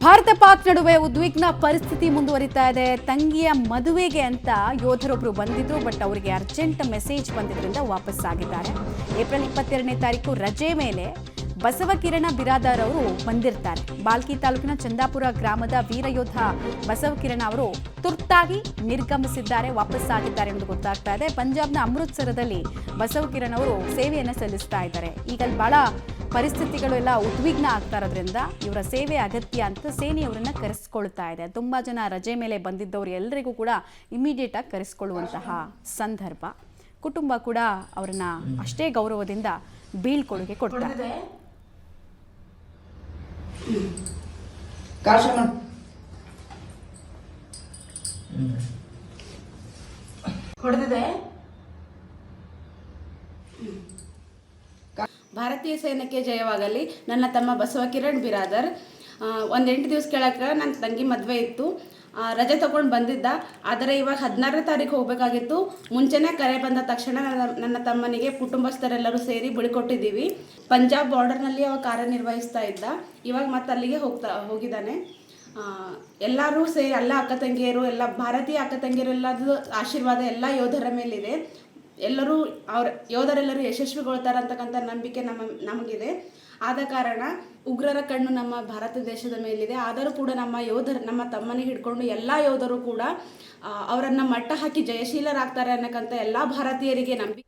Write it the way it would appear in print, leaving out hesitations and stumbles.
ಭಾರತ ಪಾಕ್ ನಡುವೆ ಉದ್ವಿಗ್ನ ಪರಿಸ್ಥಿತಿ ಮುಂದುವರಿತಾ ಇದೆ. ತಂಗಿಯ ಮದುವೆಗೆ ಅಂತ ಯೋಧರೊಬ್ಬರು ಬಂದಿದ್ರು, ಬಟ್ ಅವರಿಗೆ ಅರ್ಜೆಂಟ್ ಮೆಸೇಜ್ ಬಂದಿದ್ರಿಂದ ವಾಪಸ್ ಆಗಿದ್ದಾರೆ. ಏಪ್ರಿಲ್ 22ನೇ ತಾರೀಕು ರಜೆ ಮೇಲೆ ಬಸವಕಿರಣ ಬಿರಾದಾರ್ ಅವರು ಬಂದಿರ್ತಾರೆ. ಬಾಲ್ಕಿ ತಾಲೂಕಿನ ಚಂದಾಪುರ ಗ್ರಾಮದ ವೀರಯೋಧ ಬಸವಕಿರಣ ಅವರು ತುರ್ತಾಗಿ ನಿರ್ಗಮಿಸಿದ್ದಾರೆ, ವಾಪಸ್ ಆಗಿದ್ದಾರೆ ಎಂದು ಗೊತ್ತಾಗ್ತಾ ಇದೆ. ಪಂಜಾಬ್ನ ಅಮೃತ್ಸರದಲ್ಲಿ ಬಸವಕಿರಣ ಅವರು ಸೇವೆಯನ್ನು ಸಲ್ಲಿಸ್ತಾ ಇದ್ದಾರೆ. ಈಗ ಅಲ್ಲಿ ಬಹಳ ಪರಿಸ್ಥಿತಿಗಳು ಎಲ್ಲ ಉದ್ವಿಗ್ನ ಆಗ್ತಾ ಇರೋದ್ರಿಂದ ಇವರ ಸೇವೆ ಅಗತ್ಯ ಅಂತ ಸೇನೆಯವರನ್ನ ಕರೆಸ್ಕೊಳ್ತಾ ಇದೆ. ತುಂಬಾ ಜನ ರಜೆ ಮೇಲೆ ಬಂದಿದ್ದವರು ಎಲ್ಲರಿಗೂ ಕೂಡ ಇಮಿಡಿಯೇಟ್ ಆಗಿ ಕರೆಸ್ಕೊಳ್ಳುವಂತಹ ಸಂದರ್ಭ. ಕುಟುಂಬ ಕೂಡ ಅವರನ್ನ ಅಷ್ಟೇ ಗೌರವದಿಂದ ಬೀಳ್ಕೊಡುಗೆ ಕೊಡ್ತಾರೆ. ಭಾರತೀಯ ಸೈನ್ಯಕ್ಕೆ ಜಯವಾಗಲಿ. ನನ್ನ ತಮ್ಮ ಬಸವಕಿರಣ್ ಬಿರಾದರ್ ಒಂದು 8 ದಿವಸ ಕೆಳಗೆ ನನ್ನ ತಂಗಿ ಮದುವೆ ಇತ್ತು. ರಜೆ ತಗೊಂಡು ಬಂದಿದ್ದ. ಆದರೆ ಇವಾಗ 16ನೇ ತಾರೀಕು ಹೋಗಬೇಕಾಗಿತ್ತು. ಮುಂಚೆನೇ ಕರೆ ಬಂದ ತಕ್ಷಣ ನನ್ನ ತಮ್ಮನಿಗೆ ಕುಟುಂಬಸ್ಥರೆಲ್ಲರೂ ಸೇರಿ ಬೀಳ್ಕೊಟ್ಟಿದ್ದೀವಿ. ಪಂಜಾಬ್ ಬಾರ್ಡರ್ನಲ್ಲಿ ಅವ ಕಾರ್ಯನಿರ್ವಹಿಸ್ತಾ ಇದ್ದ. ಇವಾಗ ಮತ್ತೆ ಅಲ್ಲಿಗೆ ಹೋಗಿದ್ದಾನೆ. ಎಲ್ಲರೂ ಸೇರಿ ಎಲ್ಲ ಅಕ್ಕ ತಂಗಿಯರು, ಎಲ್ಲ ಭಾರತೀಯ ಅಕ್ಕ ತಂಗಿಯರೆಲ್ಲದು ಆಶೀರ್ವಾದ ಎಲ್ಲ ಯೋಧರ ಮೇಲಿದೆ. ಎಲ್ಲರೂ ಯೋಧರೆಲ್ಲರೂ ಯಶಸ್ವಿಗೊಳ್ತಾರೆ ಅಂತಕ್ಕಂಥ ನಂಬಿಕೆ ನಮಗಿದೆ. ಆದ ಕಾರಣ ಉಗ್ರರ ಕಣ್ಣು ನಮ್ಮ ಭಾರತ ದೇಶದ ಮೇಲಿದೆ. ಆದರೂ ಕೂಡ ನಮ್ಮ ತಮ್ಮನಿಗೆ ಹಿಡ್ಕೊಂಡು ಎಲ್ಲ ಯೋಧರು ಕೂಡ ಅವರನ್ನು ಮಟ್ಟ ಹಾಕಿ ಜಯಶೀಲರಾಗ್ತಾರೆ ಅನ್ನಕ್ಕಂಥ ಎಲ್ಲ ಭಾರತೀಯರಿಗೆ ನಂಬಿಕೆ